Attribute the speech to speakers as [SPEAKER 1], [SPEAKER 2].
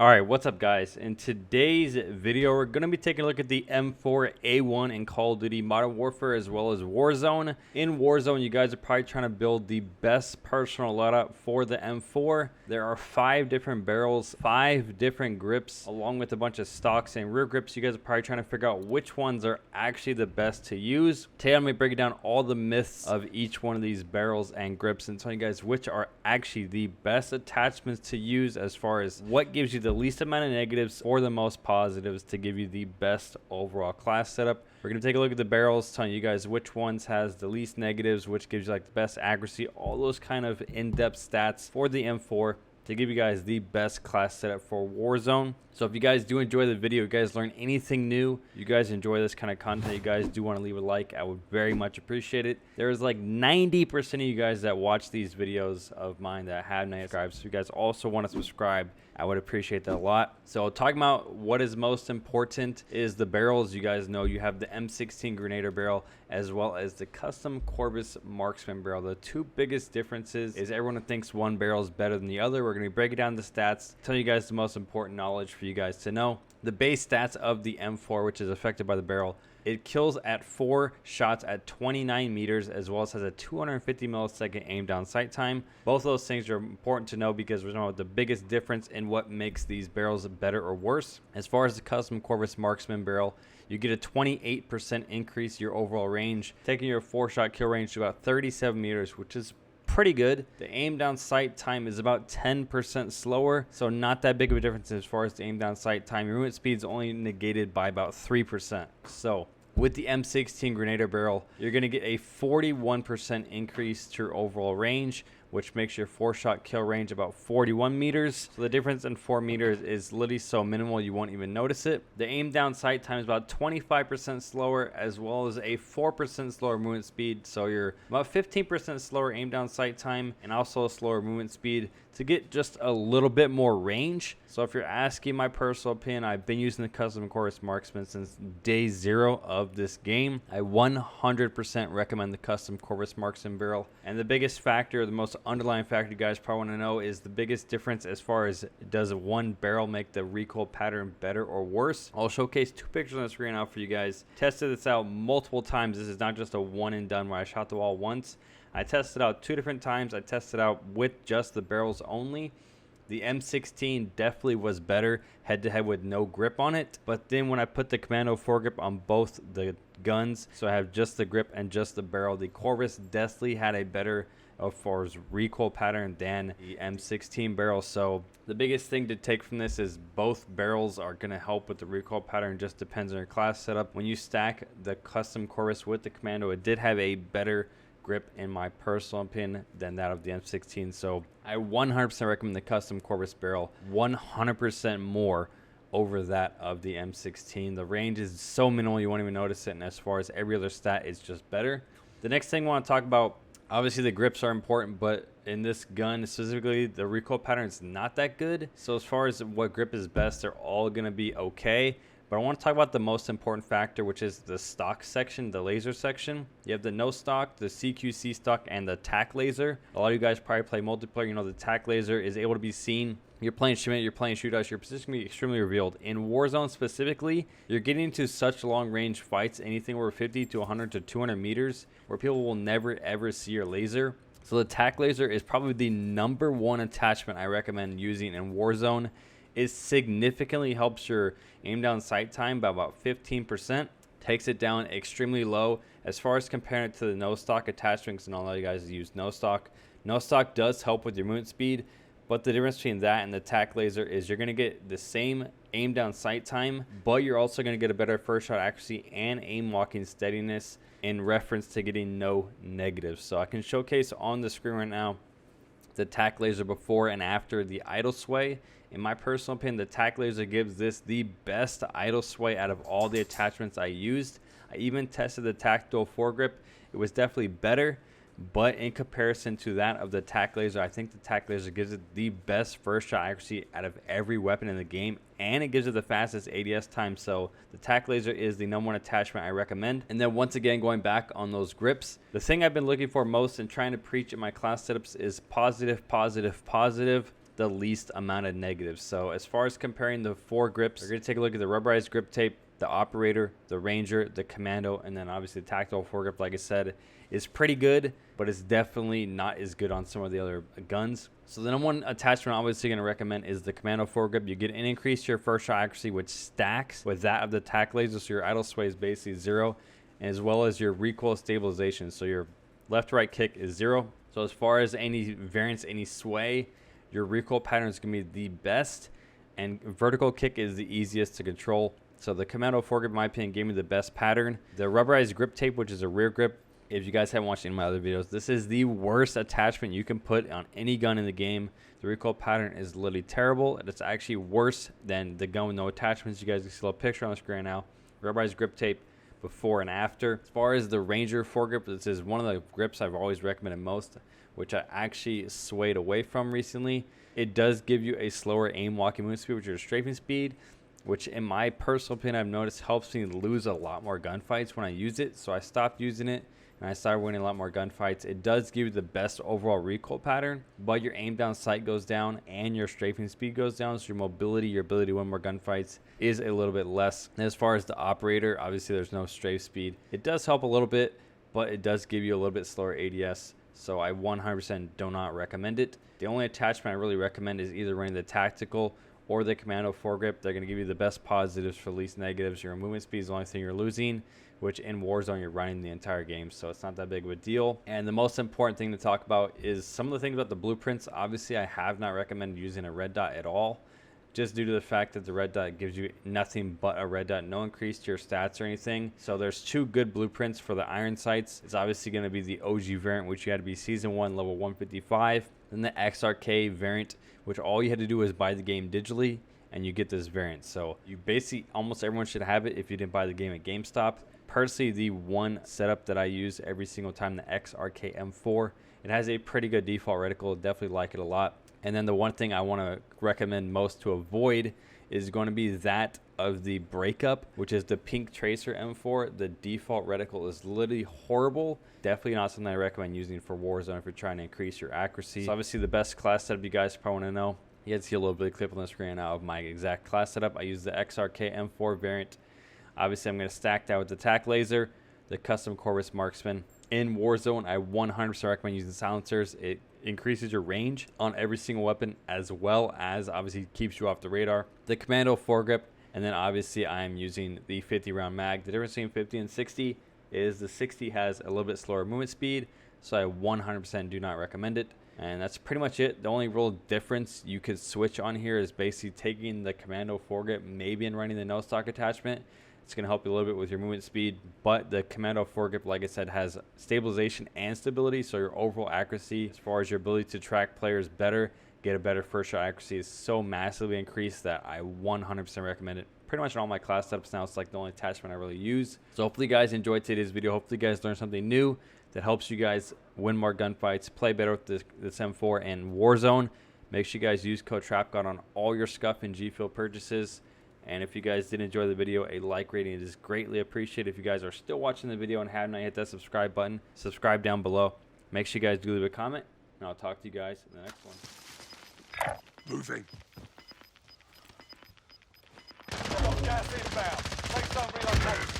[SPEAKER 1] All right, what's up guys? In today's video, we're going to be taking a look at the M4A1 in Call of Duty Modern Warfare as well as Warzone. In Warzone, you guys are probably trying to build the best personal loadout for the M4. There are 5 different barrels, 5 different grips, along with a bunch of stocks and rear grips. You guys are probably trying to figure out which ones are actually the best to use. Today, I'm going to be breaking down all the myths of each one of these barrels and grips and telling you guys which are actually the best attachments to use as far as what gives you the least amount of negatives or the most positives to give you the best overall class setup. We're going to take a look at the barrels, telling you guys which ones has the least negatives, which gives you like the best accuracy, all those kind of in-depth stats for the M4 to give you guys the best class setup for Warzone. So if you guys do enjoy the video, you guys learn anything new, you guys enjoy this kind of content, you guys do want to leave a like, I would very much appreciate it. There's like 90% of you guys that watch these videos of mine that have not subscribed, so if you guys also want to subscribe, I would appreciate that a lot. So talking about what is most important is the barrels. You guys know you have the M16 Grenadier barrel as well as the custom Corvus Marksman barrel. The two biggest differences is everyone thinks one barrel is better than the other. We're going to be breaking down the stats, tell you guys the most important knowledge for you guys to know. The base stats of the M4, which is affected by the barrel, it kills at 4 shots at 29 meters as well as has a 250 millisecond aim down sight time. Both of those things are important to know because we're talking about the biggest difference in what makes these barrels better or worse. As far as the custom Corvus Marksman barrel, you get a 28% increase your overall range, taking your 4-shot kill range to about 37 meters, which is pretty good. The aim down sight time is about 10% slower, so not that big of a difference as far as the aim down sight time. Your movement speed is only negated by about 3%. So with the M16 Grenadier barrel, you're going to get a 41% increase to your overall range, which makes your 4-shot kill range about 41 meters. So the difference in 4 meters is literally so minimal you won't even notice it. The aim down sight time is about 25% slower as well as a 4% slower movement speed. So you're about 15% slower aim down sight time and also a slower movement speed to get just a little bit more range. So if you're asking my personal opinion, I've been using the custom Corvus Marksman since day 0 of this game. I 100% recommend the custom Corvus Marksman barrel. And the biggest factor, the most underlying factor you guys probably want to know is the biggest difference as far as does one barrel make the recoil pattern better or worse. I'll showcase 2 pictures on the screen now for you guys. Tested this out multiple times. This is not just a one and done where I shot the wall once. I tested out 2 different times. I tested out with just the barrels only. The M16 definitely was better head-to-head with no grip on it. But then when I put the Commando foregrip on both the guns, so I have just the grip and just the barrel, the Corvus definitely had a better as far as recoil pattern than the M16 barrel. So the biggest thing to take from this is both barrels are going to help with the recoil pattern. Just depends on your class setup. When you stack the custom Corvus with the Commando, it did have a better grip in my personal opinion than that of the M16. So I 100% recommend the custom Corvus barrel 100% more over that of the M16. The range is so minimal you won't even notice it, and as far as every other stat, it's just better. The next thing I want to talk about, obviously the grips are important, but in this gun specifically, the recoil pattern is not that good. So as far as what grip is best, they're all going to be okay. But I want to talk about the most important factor, which is the stock section, the laser section. You have the no stock, the CQC stock, and the tac laser. A lot of you guys probably play multiplayer. You know the tac laser is able to be seen. You're playing shimmy, you're playing shootouts, your position can be extremely revealed. In Warzone specifically, you're getting into such long range fights, anything over 50 to 100 to 200 meters, where people will never ever see your laser. So the tac laser is probably the #1 attachment I recommend using in Warzone. It significantly helps your aim down sight time by about 15%, takes it down extremely low. As far as comparing it to the no stock attachments, and all you guys use no stock does help with your movement speed, but the difference between that and the tac laser is you're going to get the same aim down sight time, but you're also going to get a better first shot accuracy and aim walking steadiness in reference to getting no negatives. So I can showcase on the screen right now the tac laser before and after the idle sway. In my personal opinion, the tac laser gives this the best idle sway out of all the attachments I used. I even tested the tactile foregrip. It was definitely better, but in comparison to that of the tac laser, I think the tac laser gives it the best first shot accuracy out of every weapon in the game, and it gives it the fastest ADS time. So the tac laser is the #1 attachment I recommend. And then once again, going back on those grips, the thing I've been looking for most and trying to preach in my class setups is positive, positive, positive. the least amount of negatives. So as far as comparing the 4 grips, we're going to take a look at the rubberized grip tape, the operator, the ranger, the commando, and then obviously the tactical foregrip, like I said, is pretty good, but it's definitely not as good on some of the other guns. So the number one attachment I'm obviously going to recommend is the commando foregrip. You get an increase to your first shot accuracy, which stacks with that of the tac laser, so your idle sway is basically 0, as well as your recoil stabilization, so your left-right kick is 0. So as far as any variance, any sway, your recoil pattern is going to be the best, and vertical kick is the easiest to control. So the commando foregrip, in my opinion, gave me the best pattern. The rubberized grip tape, which is a rear grip, if you guys haven't watched any of my other videos, this is the worst attachment you can put on any gun in the game. The recoil pattern is literally terrible, and it's actually worse than the gun with no attachments. You guys can see a little picture on the screen now. Rubberized grip tape before and after. As far as the ranger foregrip, this is one of the grips I've always recommended most, which I actually swayed away from recently. It does give you a slower aim walking movement speed, which is your strafing speed, which in my personal opinion I've noticed helps me lose a lot more gunfights when I use it. So I stopped using it and I started winning a lot more gunfights. It does give you the best overall recoil pattern, but your aim down sight goes down and your strafing speed goes down, so your mobility, your ability to win more gunfights is a little bit less. And as far as the operator, obviously there's no strafe speed. It does help a little bit, but it does give you a little bit slower ADS, so I 100% do not recommend it. The only attachment I really recommend is either running the tactical or the commando foregrip. They're going to give you the best positives for least negatives. Your movement speed is the only thing you're losing, which in Warzone you're running the entire game, so it's not that big of a deal. And the most important thing to talk about is some of the things about the blueprints. Obviously I have not recommended using a red dot at all, just due to the fact that the red dot gives you nothing but a red dot, no increase to your stats or anything. So there's 2 good blueprints for the iron sights. It's obviously going to be the OG variant, which you had to be season 1 level 155, then the XRK variant, which all you had to do was buy the game digitally and you get this variant. So you basically, almost everyone should have it if you didn't buy the game at GameStop. Personally, the one setup that I use every single time, the XRK M4, it has a pretty good default reticle. Definitely like it a lot. And then the one thing I want to recommend most to avoid is going to be that of the breakup, which is the pink tracer M4. The default reticle is literally horrible. Definitely not something I recommend using for Warzone if you're trying to increase your accuracy. So obviously the best class setup you guys probably want to know. You guys see a little bit of clip on the screen now of my exact class setup. I use the XRK M4 variant. Obviously, I'm going to stack that with the tac laser, the custom Corvus marksman. In Warzone, I 100% recommend using silencers. It increases your range on every single weapon, as well as obviously keeps you off the radar. The commando foregrip, and then obviously I'm using the 50 round mag. The difference between 50 and 60 is the 60 has a little bit slower movement speed, so I 100% do not recommend it. And that's pretty much it. The only real difference you could switch on here is basically taking the commando foregrip, maybe and running the no stock attachment. It's going to help you a little bit with your movement speed, but the commando foregrip, like I said, has stabilization and stability, so your overall accuracy as far as your ability to track players better, get a better first shot accuracy is so massively increased that I 100% recommend it. Pretty much in all my class setups now, it's like the only attachment I really use. So hopefully you guys enjoyed today's video. Hopefully you guys learned something new that helps you guys win more gunfights, play better with this M4 and Warzone. Make sure you guys use code Trapgod on all your scuff and GFUEL purchases. And if you guys did enjoy the video, a like rating is greatly appreciated. If you guys are still watching the video and have not hit that subscribe button, subscribe down below. Make sure you guys do leave a comment, and I'll talk to you guys in the next one.
[SPEAKER 2] Moving.
[SPEAKER 3] Got gas inbound. Take some relocation.